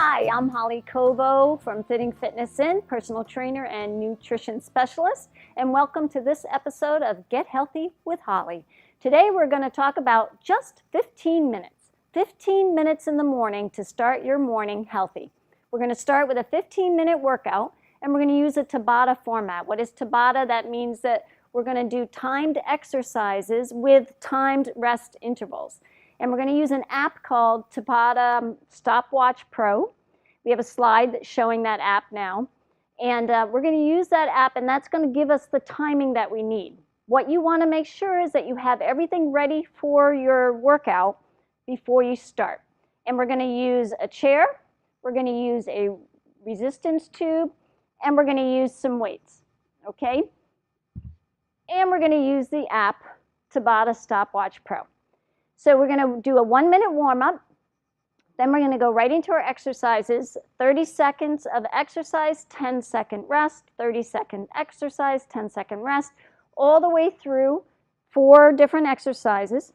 Hi, I'm Holly Covo from Fitting Fitness In, personal trainer and nutrition specialist, and welcome to this episode of Get Healthy with Holly. Today we're going to talk about just 15 minutes. 15 minutes in the morning to start your morning healthy. We're going to start with a 15-minute workout, and we're going to use a Tabata format. What is Tabata? That means that we're going to do timed exercises with timed rest intervals. And we're going to use an app called Tabata Stopwatch Pro. We have a slide that's showing that app now. And we're going to use that app, and that's going to give us the timing that we need. What you want to make sure is that you have everything ready for your workout before you start. And we're going to use a chair, we're going to use a resistance tube, and we're going to use some weights, okay? And we're going to use the app Tabata Stopwatch Pro. So we're going to do a 1-minute warm-up, then we're going to go right into our exercises, 30 seconds of exercise, 10-second rest, 30-second exercise, 10-second rest, all the way through 4 different exercises.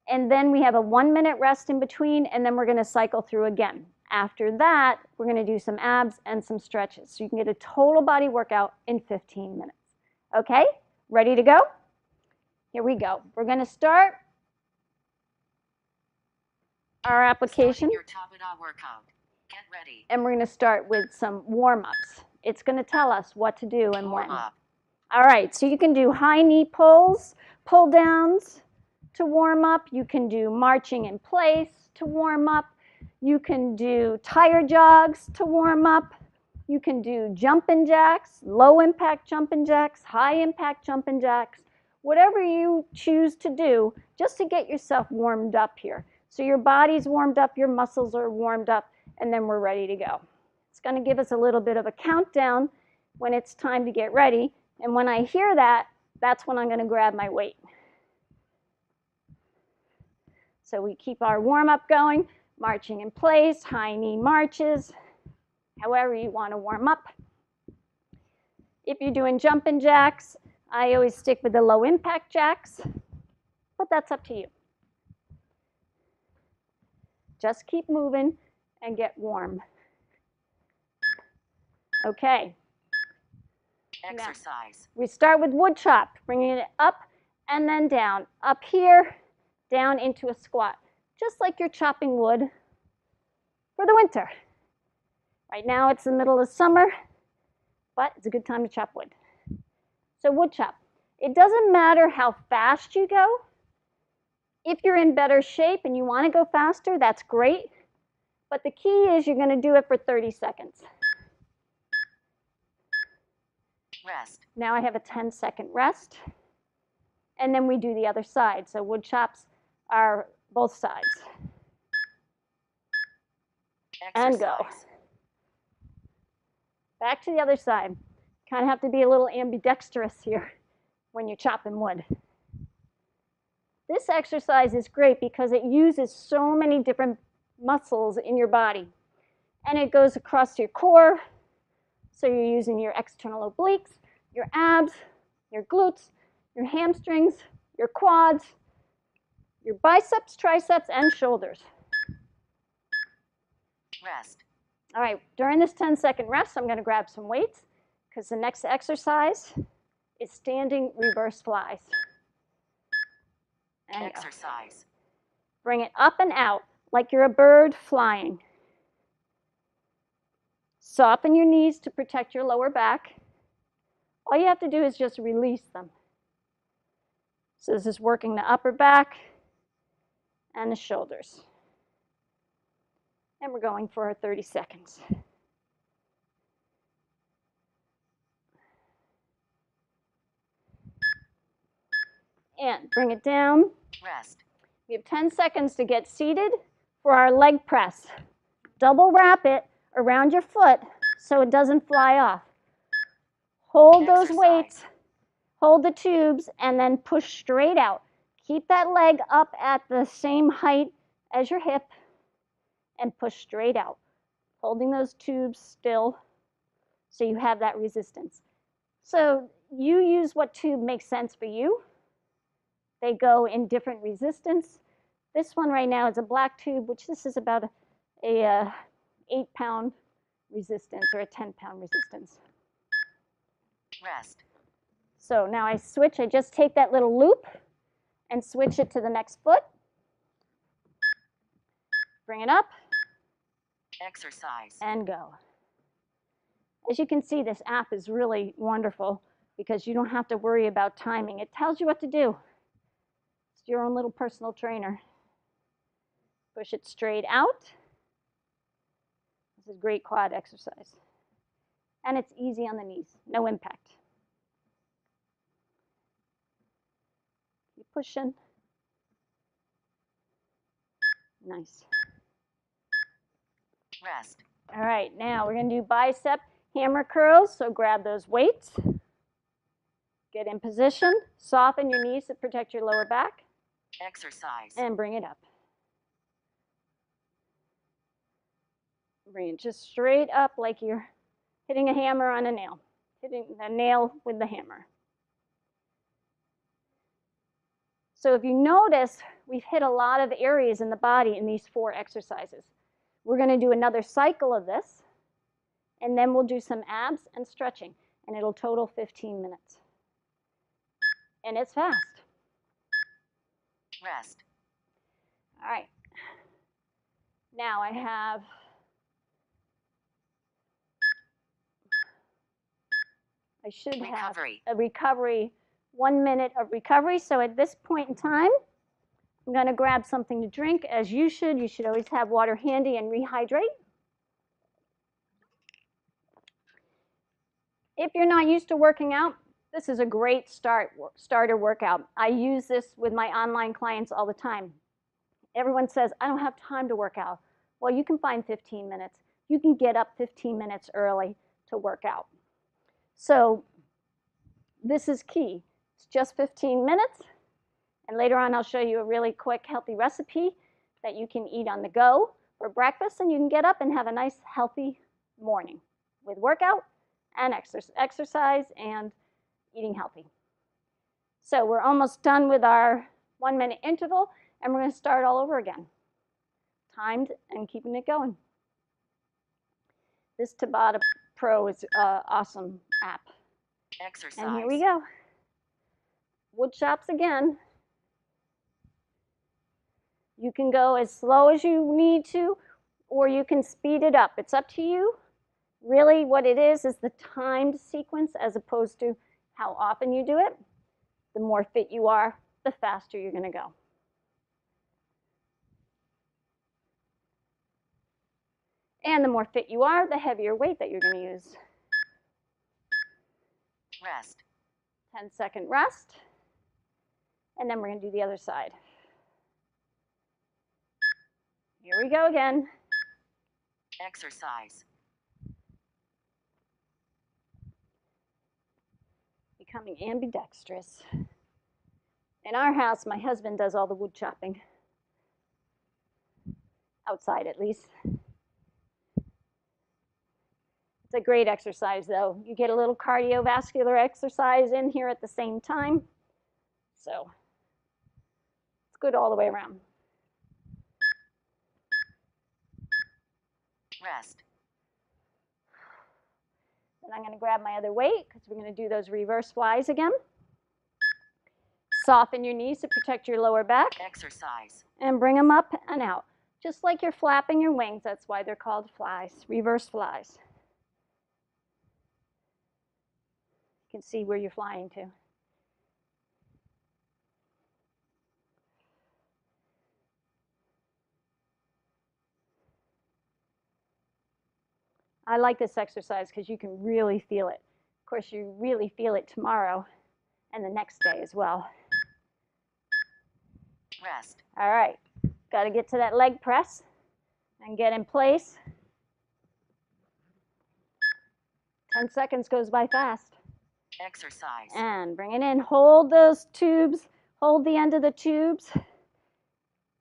And then we have a 1-minute rest in between, and then we're going to cycle through again. After that, we're going to do some abs and some stretches. So you can get a total body workout in 15 minutes. Okay, ready to go? Here we go. We're going to start our application, your Tabata workout. Get ready. And we're going to start with some warm-ups. It's going to tell us what to do and when. Warm up. All right, so you can do high knee pulls, pull downs to warm up. You can do marching in place to warm up. You can do tire jogs to warm up. You can do jumping jacks, low impact jumping jacks, high impact jumping jacks, whatever you choose to do just to get yourself warmed up here. So your body's warmed up, your muscles are warmed up, and then we're ready to go. It's going to give us a little bit of a countdown when it's time to get ready. And when I hear that, that's when I'm going to grab my weight. So we keep our warm-up going, marching in place, high knee marches, however you want to warm up. If you're doing jumping jacks, I always stick with the low impact jacks, but that's up to you. Just keep moving and get warm. Okay. Exercise. Now, we start with wood chop, bringing it up and then down. Up here, down into a squat. Just like you're chopping wood for the winter. Right now it's the middle of summer, but it's a good time to chop wood. So wood chop. It doesn't matter how fast you go. If you're in better shape and you want to go faster, that's great. But the key is you're going to do it for 30 seconds. Rest. Now I have a 10-second rest. And then we do the other side. So wood chops are both sides. Exercise. And go. Back to the other side. Kind of have to be a little ambidextrous here when you're chopping wood. This exercise is great because it uses so many different muscles in your body. And it goes across your core. So you're using your external obliques, your abs, your glutes, your hamstrings, your quads, your biceps, triceps, and shoulders. Rest. All right, during this 10-second rest, I'm going to grab some weights because the next exercise is standing reverse flies. And exercise. Bring it up and out like you're a bird flying. Soften your knees to protect your lower back. All you have to do is just release them. So this is working the upper back and the shoulders. And we're going for 30 seconds. And bring it down. Rest. We have 10 seconds to get seated for our leg press. Double wrap it around your foot so it doesn't fly off. Hold those weights, hold the tubes, and then push straight out. Keep that leg up at the same height as your hip and push straight out. Holding those tubes still so you have that resistance. So you use what tube makes sense for you. They go in different resistance. This one right now is a black tube, which this is about a 8-pound resistance or a 10-pound resistance. Rest. So now I switch, I just take that little loop and switch it to the next foot. Bring it up. Exercise. And go. As you can see, this app is really wonderful because you don't have to worry about timing. It tells you what to do. It's your own little personal trainer. Push it straight out. This is great quad exercise. And it's easy on the knees, no impact. Keep pushing. Nice. Rest. All right, now we're going to do bicep hammer curls. So grab those weights. Get in position. Soften your knees to protect your lower back. Exercise. And bring it up. Bring it just straight up like you're hitting a hammer on a nail. Hitting a nail with the hammer. So if you notice, we've hit a lot of areas in the body in these 4 exercises. We're going to do another cycle of this, and then we'll do some abs and stretching, and it'll total 15 minutes. And it's fast. Rest. All right. Now I have Recovery. a recovery, 1 minute of recovery. So at this point in time, I'm going to grab something to drink, as you should. You should always have water handy and rehydrate. If you're not used to working out, this is a great starter workout. I use this with my online clients all the time. Everyone says, I don't have time to work out. Well, you can find 15 minutes. You can get up 15 minutes early to work out. So this is key. It's just 15 minutes. And later on, I'll show you a really quick, healthy recipe that you can eat on the go for breakfast. And you can get up and have a nice, healthy morning with workout and exercise and eating healthy. So we're almost done with our 1 minute interval. And we're going to start all over again. Timed and keeping it going. This Tabata Pro is an awesome app. Exercise. And here we go. Wood chops again. You can go as slow as you need to, or you can speed it up. It's up to you. Really, what it is the timed sequence as opposed to how often you do it. The more fit you are, the faster you're going to go. And the more fit you are, the heavier weight that you're going to use. Rest. 10-second rest. And then we're going to do the other side. Here we go again. Exercise. Becoming ambidextrous. In our house, my husband does all the wood chopping. Outside, at least. It's a great exercise, though. You get a little cardiovascular exercise in here at the same time. So it's good all the way around. Rest. Then I'm going to grab my other weight because we're going to do those reverse flies again. Soften your knees to protect your lower back. Exercise. And bring them up and out. Just like you're flapping your wings. That's why they're called flies, reverse flies. You can see where you're flying to. I like this exercise because you can really feel it. Of course, you really feel it tomorrow and the next day as well. Rest. All right, got to get to that leg press and get in place. 10 seconds goes by fast. Exercise. And bring it in. Hold those tubes. Hold the end of the tubes.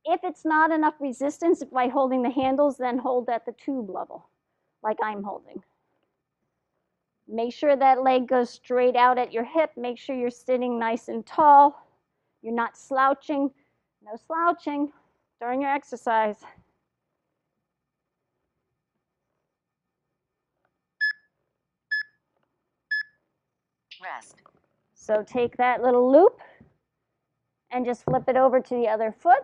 If it's not enough resistance by holding the handles, then hold at the tube level, like I'm holding. Make sure that leg goes straight out at your hip. Make sure you're sitting nice and tall. You're not slouching. No slouching during your exercise. Rest. So take that little loop and just flip it over to the other foot.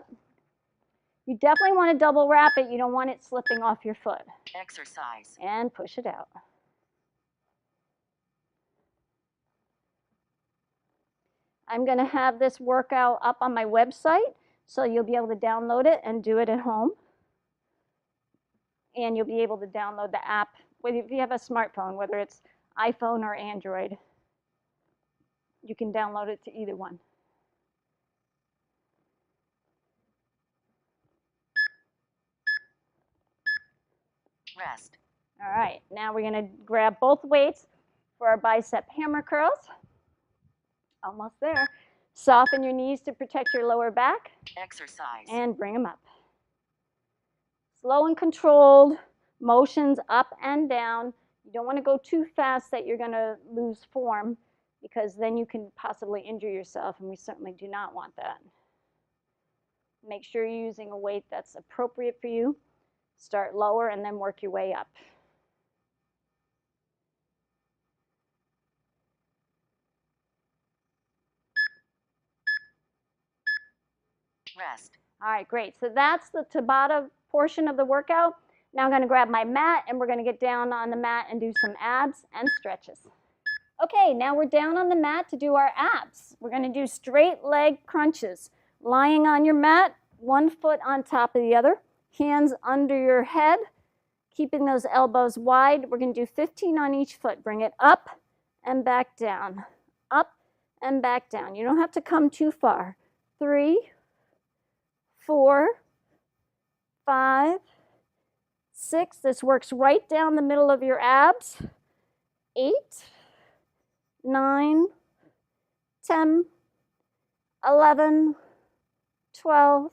You definitely want to double wrap it. You don't want it slipping off your foot. Exercise. And push it out. I'm going to have this workout up on my website, so you'll be able to download it and do it at home. And you'll be able to download the app if you have a smartphone, whether it's iPhone or Android. You can download it to either one. Rest. All right, now we're going to grab both weights for our bicep hammer curls. Almost there. Soften your knees to protect your lower back. Exercise. And bring them up. Slow and controlled motions up and down. You don't want to go too fast that you're going to lose form, because then you can possibly injure yourself, and we certainly do not want that. Make sure you're using a weight that's appropriate for you. Start lower and then work your way up. Rest. All right, great. So that's the Tabata portion of the workout. Now I'm going to grab my mat, and we're going to get down on the mat and do some abs and stretches. Okay, now we're down on the mat to do our abs. We're going to do straight leg crunches. Lying on your mat, one foot on top of the other, hands under your head, keeping those elbows wide. We're going to do 15 on each foot. Bring it up and back down, up and back down. You don't have to come too far. 3, 4, 5, 6. This works right down the middle of your abs. 8, 9, 10, 11, 12,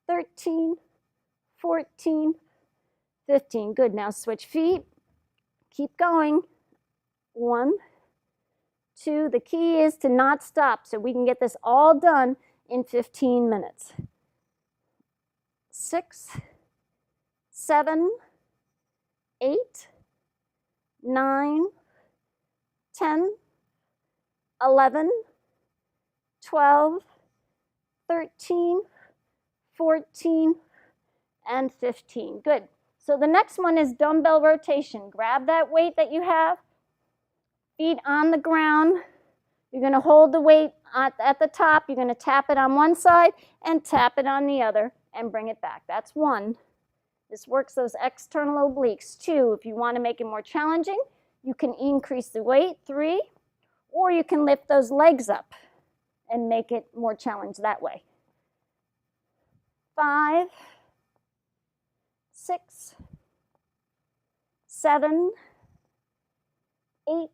13, 14, 15. Good. Now switch feet. Keep going. 1, 2. The key is to not stop, so we can get this all done in 15 minutes. 6, 7, 8, 9, 10, 11, 12, 13, 14, and 15. Good. So the next one is dumbbell rotation. Grab that weight that you have, feet on the ground. You're going to hold the weight at the top. You're going to tap it on one side and tap it on the other and bring it back. That's 1. This works those external obliques. 2, if you want to make it more challenging, you can increase the weight. 3, or you can lift those legs up and make it more challenged that way. 5, 6, 7, 8,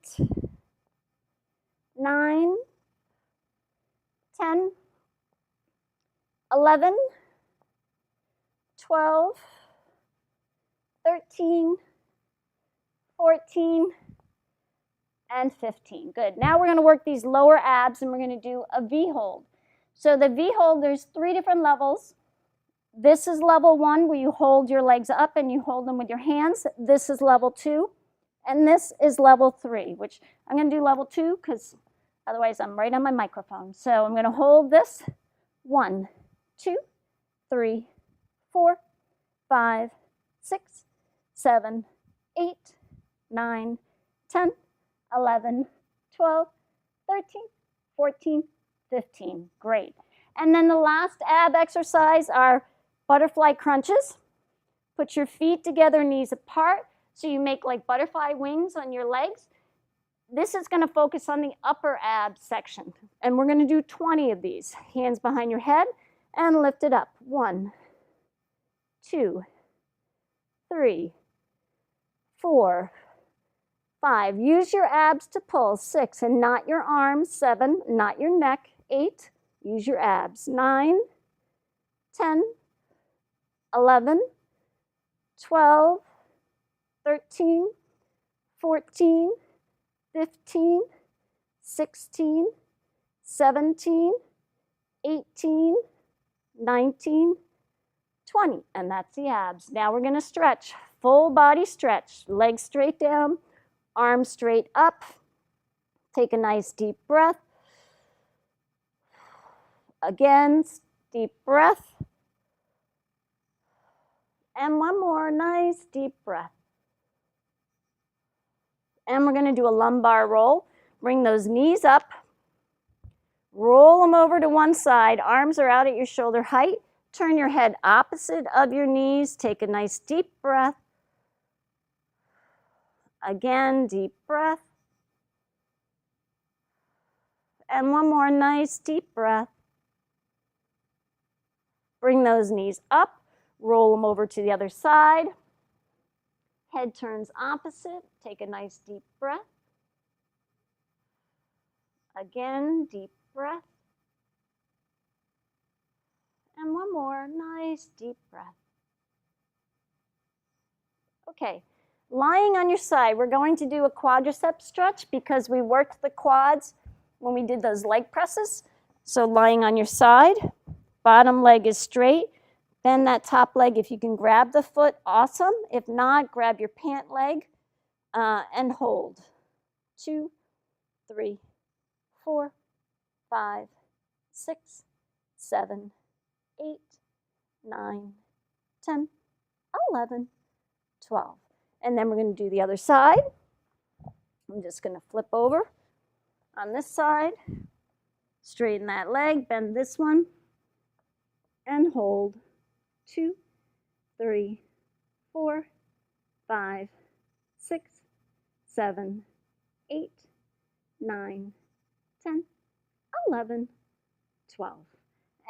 9, 10, 11, 12, 13, 14, and 15. Good. Now we're going to work these lower abs, and we're going to do a V-hold. So the V-hold, there's 3 different levels. This is level 1, where you hold your legs up and you hold them with your hands. This is level 2. And this is level 3, which I'm going to do level 2 because otherwise I'm right on my microphone. So I'm going to hold this. 1, 2, 3, 4, 5, 6, 7, 8, 9, 10, 11, 12, 13, 14, 15. Great. And then the last ab exercise are butterfly crunches. Put your feet together, knees apart, so you make like butterfly wings on your legs. This is going to focus on the upper ab section. And we're going to do 20 of these. Hands behind your head and lift it up. 1, 2, 3, 4, 5. Use your abs to pull. 6, and not your arms. 7, not your neck. 8, use your abs. 9, 10, 11, 12, 13, 14, 15, 16, 17, 18, 19, 20. And that's the abs. Now we're going to stretch. Full body stretch. Legs straight down, arms straight up. Take a nice deep breath. Again, deep breath. And one more nice deep breath. And we're going to do a lumbar roll. Bring those knees up. Roll them over to one side. Arms are out at your shoulder height. Turn your head opposite of your knees. Take a nice deep breath. Again, deep breath. And one more nice deep breath. Bring those knees up. Roll them over to the other side. Head turns opposite. Take a nice deep breath. Again, deep breath. And one more nice deep breath. Okay, lying on your side, we're going to do a quadricep stretch because we worked the quads when we did those leg presses. So lying on your side, bottom leg is straight. Bend that top leg. If you can grab the foot, awesome. If not, grab your pant leg and hold. 2, 3, 4, 5, 6, 7, 8, 9, 10, 11, 12. And then we're going to do the other side. I'm just going to flip over on this side, straighten that leg, bend this one, and hold. 2, 3, 4, 5, 6, 7, 8, 9, 10, 11, 12.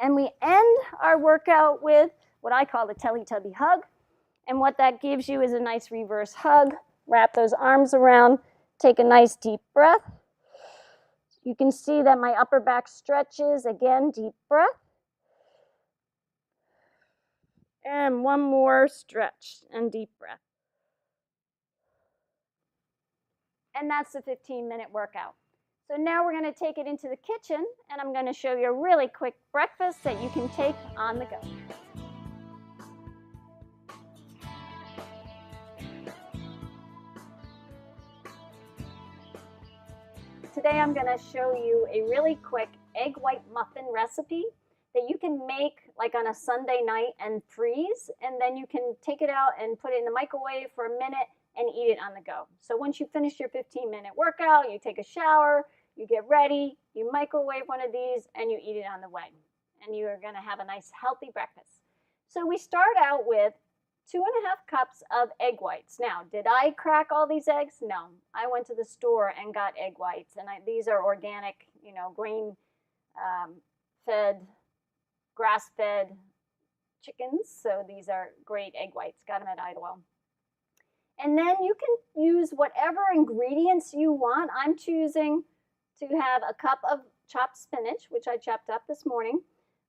And we end our workout with what I call the Teletubby hug. And what that gives you is a nice reverse hug. Wrap those arms around. Take a nice deep breath. You can see that my upper back stretches. Again, deep breath. And one more stretch and deep breath. And that's the 15-minute workout. So now we're going to take it into the kitchen, and I'm going to show you a really quick breakfast that you can take on the go. Today I'm going to show you a really quick egg white muffin recipe that you can make like on a Sunday night and freeze, and then you can take it out and put it in the microwave for a minute and eat it on the go. So once you finish your 15-minute workout, you take a shower, you get ready, you microwave one of these, and you eat it on the way. And you are going to have a nice healthy breakfast. So we start out with 2.5 cups of egg whites. Now, did I crack all these eggs? No. I went to the store and got egg whites, and these are organic, grain fed, grass-fed chickens. So these are great egg whites. Got them at Idlewild. And then you can use whatever ingredients you want. I'm choosing to have a cup of chopped spinach, which I chopped up this morning,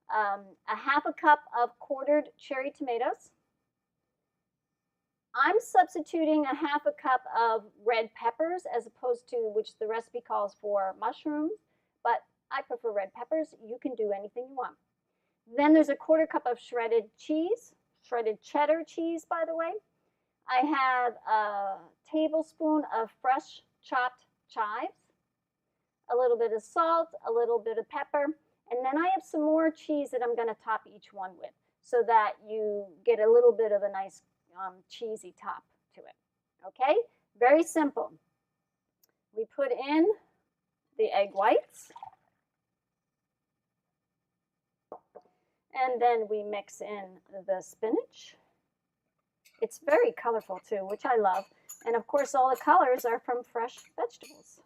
a half a cup of quartered cherry tomatoes. I'm substituting a half a cup of red peppers as opposed to, which the recipe calls for, mushrooms, but I prefer red peppers. You can do anything you want. Then there's a quarter cup of shredded cheese, shredded cheddar cheese, by the way. I have a tablespoon of fresh chopped chives, a little bit of salt, a little bit of pepper, and then I have some more cheese that I'm going to top each one with so that you get a little bit of a nice cheesy top to it. Okay, very simple. We put in the egg whites, and then we mix in the spinach. It's very colorful too, which I love. And of course, all the colors are from fresh vegetables.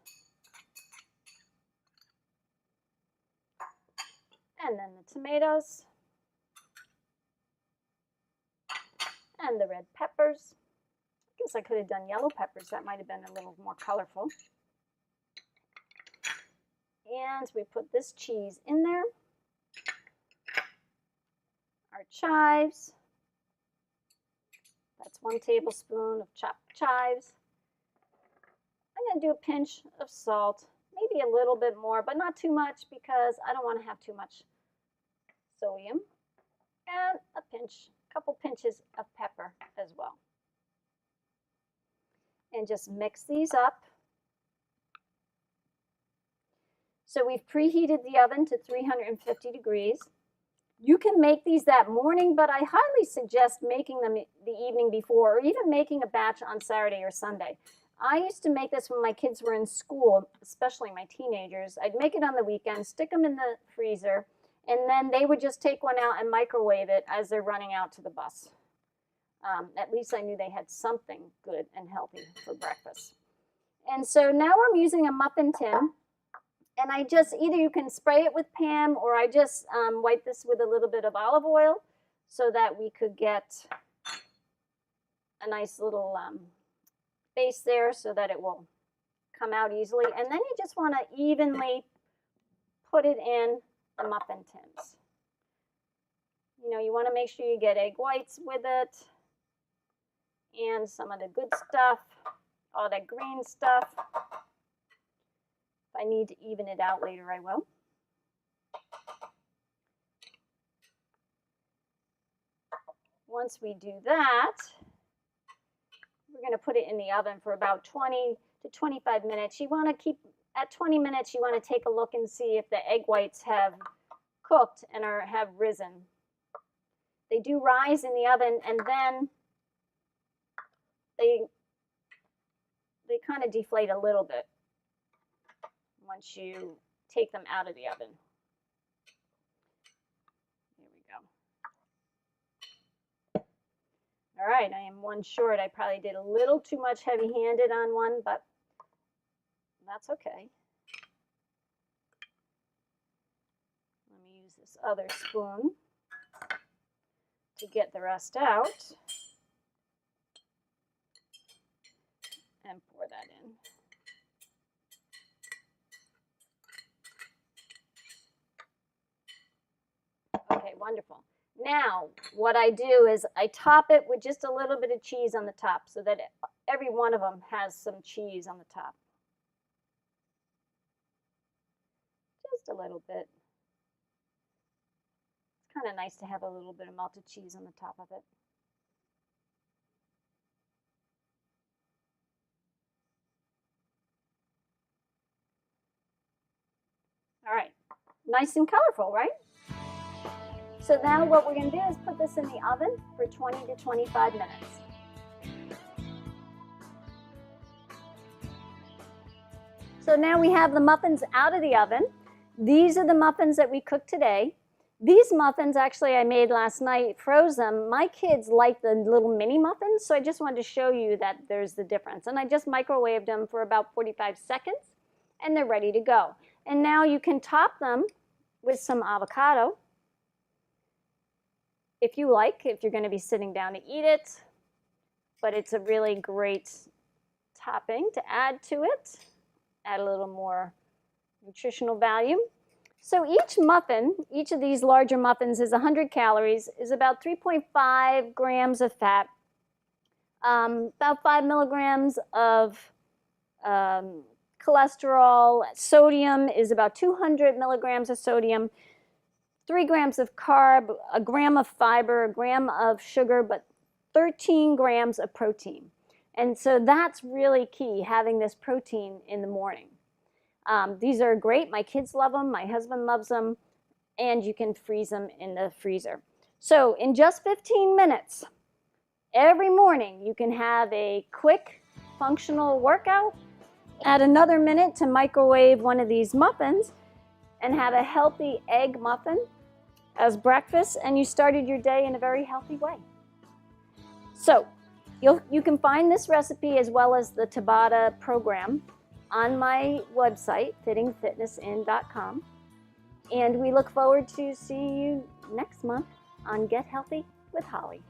And then the tomatoes. And the red peppers. I guess I could have done yellow peppers. That might have been a little more colorful. And we put this cheese in there. Our chives. That's 1 tablespoon of chopped chives. I'm going to do a pinch of salt, maybe a little bit more, but not too much because I don't want to have too much sodium. And a couple pinches of pepper as well. And just mix these up. So we've preheated the oven to 350 degrees. You can make these that morning, but I highly suggest making them the evening before, or even making a batch on Saturday or Sunday. I used to make this when my kids were in school, especially my teenagers. I'd make it on the weekend, stick them in the freezer, and then they would just take one out and microwave it as they're running out to the bus. At least I knew they had something good and healthy for breakfast. And so now I'm using a muffin tin. And I just, either you can spray it with Pam, or I just wipe this with a little bit of olive oil so that we could get a nice little base there so that it will come out easily. And then you just want to evenly put it in the muffin tins. You know, you want to make sure you get egg whites with it and some of the good stuff, all that green stuff. If I need to even it out later, I will. Once we do that, we're going to put it in the oven for about 20 to 25 minutes. You want to keep, at 20 minutes, you want to take a look and see if the egg whites have cooked and have risen. They do rise in the oven, and then they kind of deflate a little bit once you take them out of the oven. Here we go. All right, I am one short. I probably did a little too much heavy-handed on one, but that's okay. Let me use this other spoon to get the rest out and pour that in. Okay, wonderful. Now, what I do is I top it with just a little bit of cheese on the top so that every one of them has some cheese on the top. Just a little bit. It's kind of nice to have a little bit of melted cheese on the top of it. All right, nice and colorful, right? So now what we're going to do is put this in the oven for 20 to 25 minutes. So now we have the muffins out of the oven. These are the muffins that we cooked today. These muffins, actually, I made last night, froze them. My kids like the little mini muffins, so I just wanted to show you that there's the difference. And I just microwaved them for about 45 seconds, and they're ready to go. And now you can top them with some avocado, if you like, if you're going to be sitting down to eat it. But it's a really great topping to add to it. Add a little more nutritional value. So each muffin, each of these larger muffins is 100 calories, is about 3.5 grams of fat, about 5 milligrams of cholesterol. Sodium is about 200 milligrams of sodium, 3 grams of carb, a gram of fiber, a gram of sugar, but 13 grams of protein. And so that's really key, having this protein in the morning. These are great. My kids love them. My husband loves them. And you can freeze them in the freezer. So in just 15 minutes, every morning, you can have a quick, functional workout. Add another minute to microwave one of these muffins and have a healthy egg muffin as breakfast, and you started your day in a very healthy way. So you can find this recipe as well as the Tabata program on my website, fittingfitnessin.com. And we look forward to seeing you next month on Get Healthy with Holly.